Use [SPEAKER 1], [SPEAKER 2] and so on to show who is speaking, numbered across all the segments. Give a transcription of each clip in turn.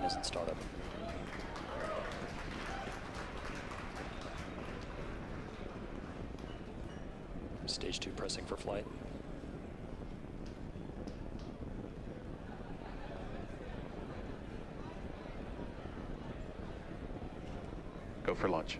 [SPEAKER 1] 1 is in startup. Stage 2 pressing for flight.
[SPEAKER 2] Go for launch.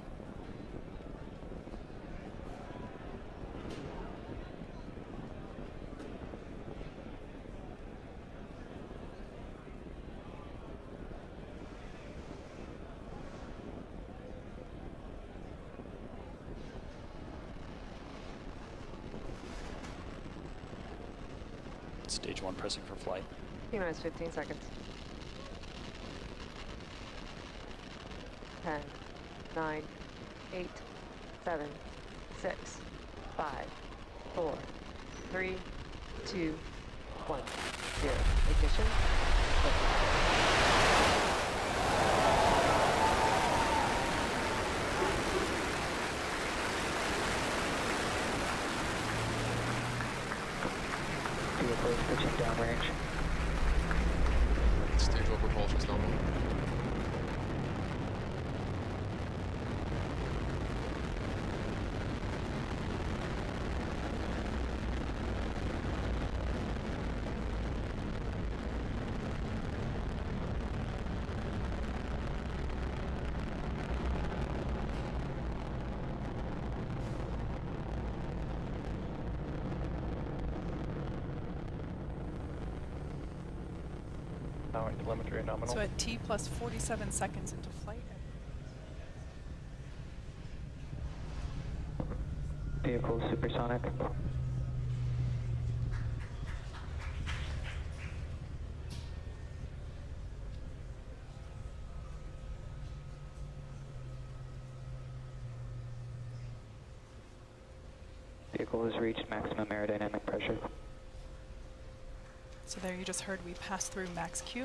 [SPEAKER 1] Stage 1 pressing for flight.
[SPEAKER 3] T-minus 15 seconds. 10, 9, 8, 7, 6, 5, 4, 3, 2, 1, 0. Ignition.
[SPEAKER 4] Vehicle switching downrange.
[SPEAKER 5] Stage 1 propulsion's normal.
[SPEAKER 2] Allowing telemetry nominal.
[SPEAKER 6] So at T plus 47 seconds into flight.
[SPEAKER 4] Vehicle supersonic. Vehicle has reached maximum aerodynamic pressure.
[SPEAKER 6] So there you just heard we passed through max Q.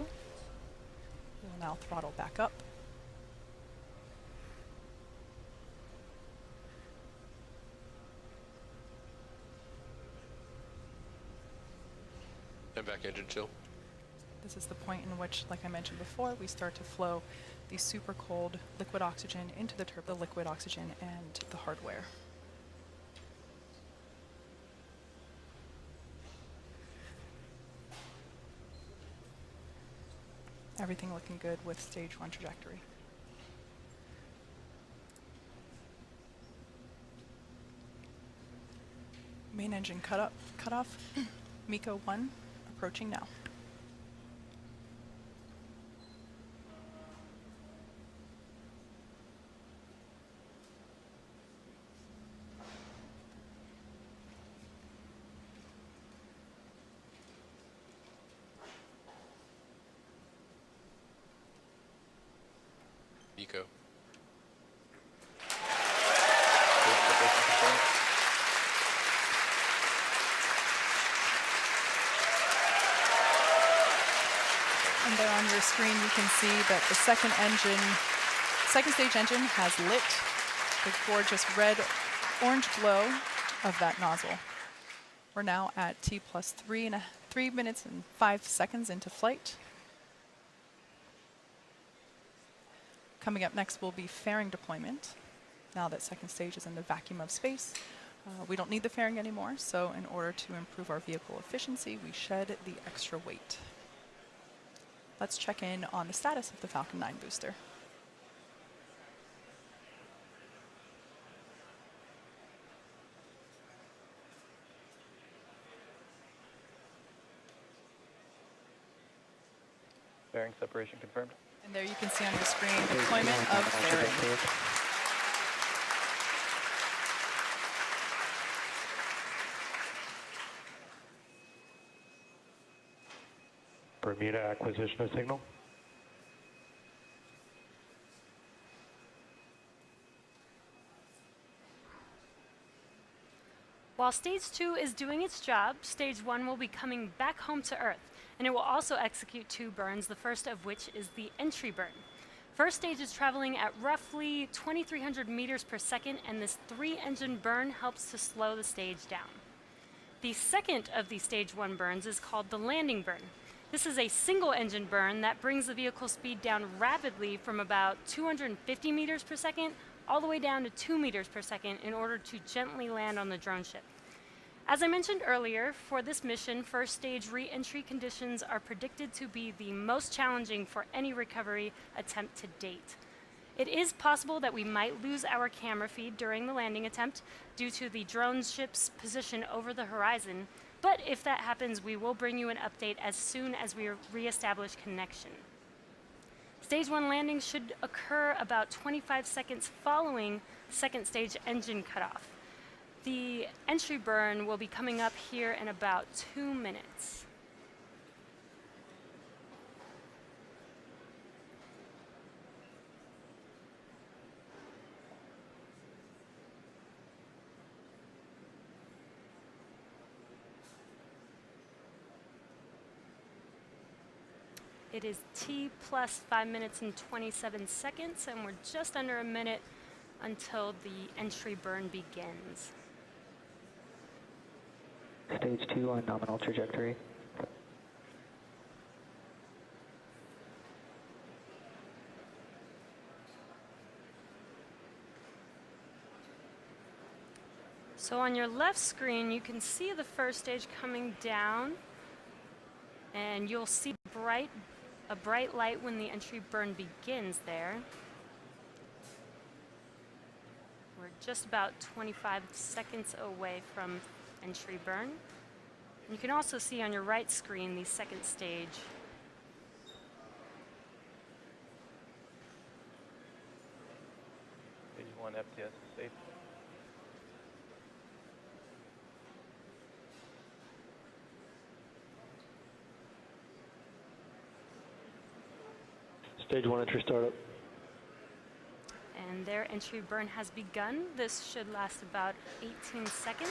[SPEAKER 6] We will now throttle back up.
[SPEAKER 5] And back engine chill.
[SPEAKER 6] This is the point in which, like I mentioned before, we start to flow the super cold liquid oxygen into the turbo, the liquid oxygen and the hardware. Everything looking good with stage 1 trajectory. Main engine cut off. MECO 1 approaching now.
[SPEAKER 5] Eco.
[SPEAKER 6] And there on your screen you can see that the second stage engine has lit the gorgeous red orange glow of that nozzle. We're now at T plus 3 minutes and 5 seconds into flight. Coming up next will be fairing deployment. Now that second stage is in the vacuum of space, we don't need the fairing anymore, so in order to improve our vehicle efficiency, we shed the extra weight. Let's check in on the status of the Falcon 9 booster.
[SPEAKER 2] Bearing separation confirmed.
[SPEAKER 6] And there you can see on your screen deployment of fairing.
[SPEAKER 2] Bermuda acquisition of signal.
[SPEAKER 7] While Stage 2 is doing its job, Stage 1 will be coming back home to Earth, and it will also execute 2 burns, the first of which is the entry burn. First stage is traveling at roughly 2,300 meters per second, and this 3-engine burn helps to slow the stage down. The second of the Stage 1 burns is called the landing burn. This is a single engine burn that brings the vehicle speed down rapidly from about 250 meters per second all the way down to 2 meters per second in order to gently land on the drone ship. As I mentioned earlier, for this mission, first stage re-entry conditions are predicted to be the most challenging for any recovery attempt to date. It is possible that we might lose our camera feed during the landing attempt due to the drone ship's position over the horizon, but if that happens, we will bring you an update as soon as we re-establish connection. Stage 1 landing should occur about 25 seconds following second stage engine cutoff. The entry burn will be coming up here in about 2 minutes. It is T plus 5 minutes and 27 seconds, and we're just under a minute until the entry burn begins.
[SPEAKER 4] Stage 2 on nominal trajectory.
[SPEAKER 7] So on your left screen, you can see the first stage coming down, and you'll see a bright light when the entry burn begins there. We're just about 25 seconds away from entry burn. And you can also see on your right screen the second stage.
[SPEAKER 2] Stage 1 FTS is safe. Stage 1 entry startup.
[SPEAKER 7] And their entry burn has begun. This should last about 18 seconds.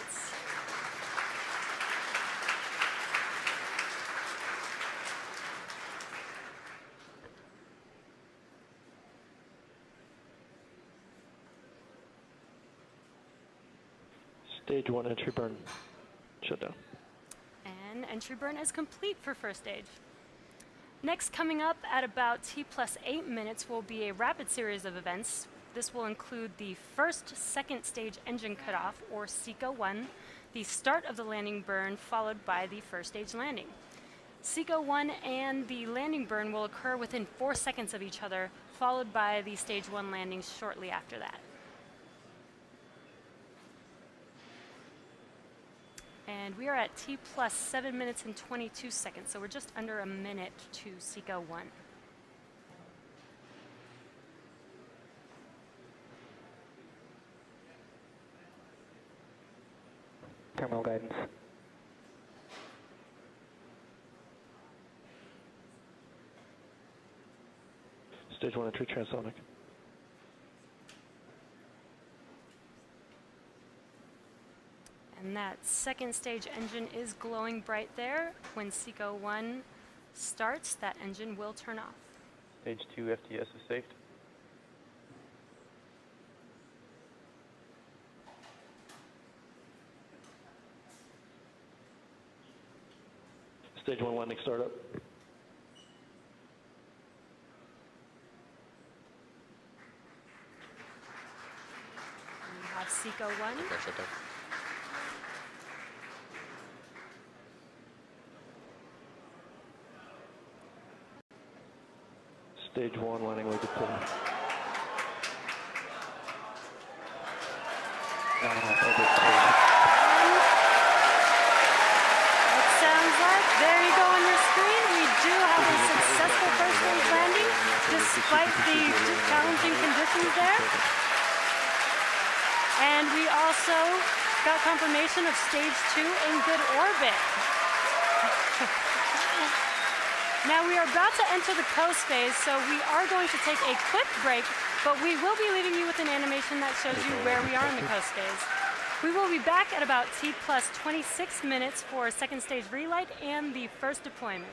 [SPEAKER 2] Stage 1 entry burn. Shut down.
[SPEAKER 7] And entry burn is complete for first stage. Next, coming up at about T plus 8 minutes will be a rapid series of events. This will include the first second stage engine cutoff, or SECO-1, the start of the landing burn, followed by the first stage landing. SECO-1 and the landing burn will occur within 4 seconds of each other, followed by the stage 1 landing shortly after that. And we are at T plus 7 minutes and 22 seconds, so we're just under a minute to SECO-1.
[SPEAKER 4] Terminal guidance.
[SPEAKER 2] Stage 1 entry transonic.
[SPEAKER 7] And that second stage engine is glowing bright there. When SECO-1 starts, that engine will turn off.
[SPEAKER 2] Stage 2 FTS is safe. Stage 1 landing startup.
[SPEAKER 7] We have SECO-1.
[SPEAKER 5] Okay, shut down.
[SPEAKER 2] Stage 1 landing weight deployed.
[SPEAKER 7] It sounds like, there you go on your screen, we do have a successful first stage landing, despite the challenging conditions there. And we also got confirmation of stage 2 in good orbit. Now we are about to enter the coast phase, so we are going to take a quick break, but we will be leaving you with an animation that shows you where we are in the coast phase. We will be back at about T plus 26 minutes for second stage relight and the first deployment.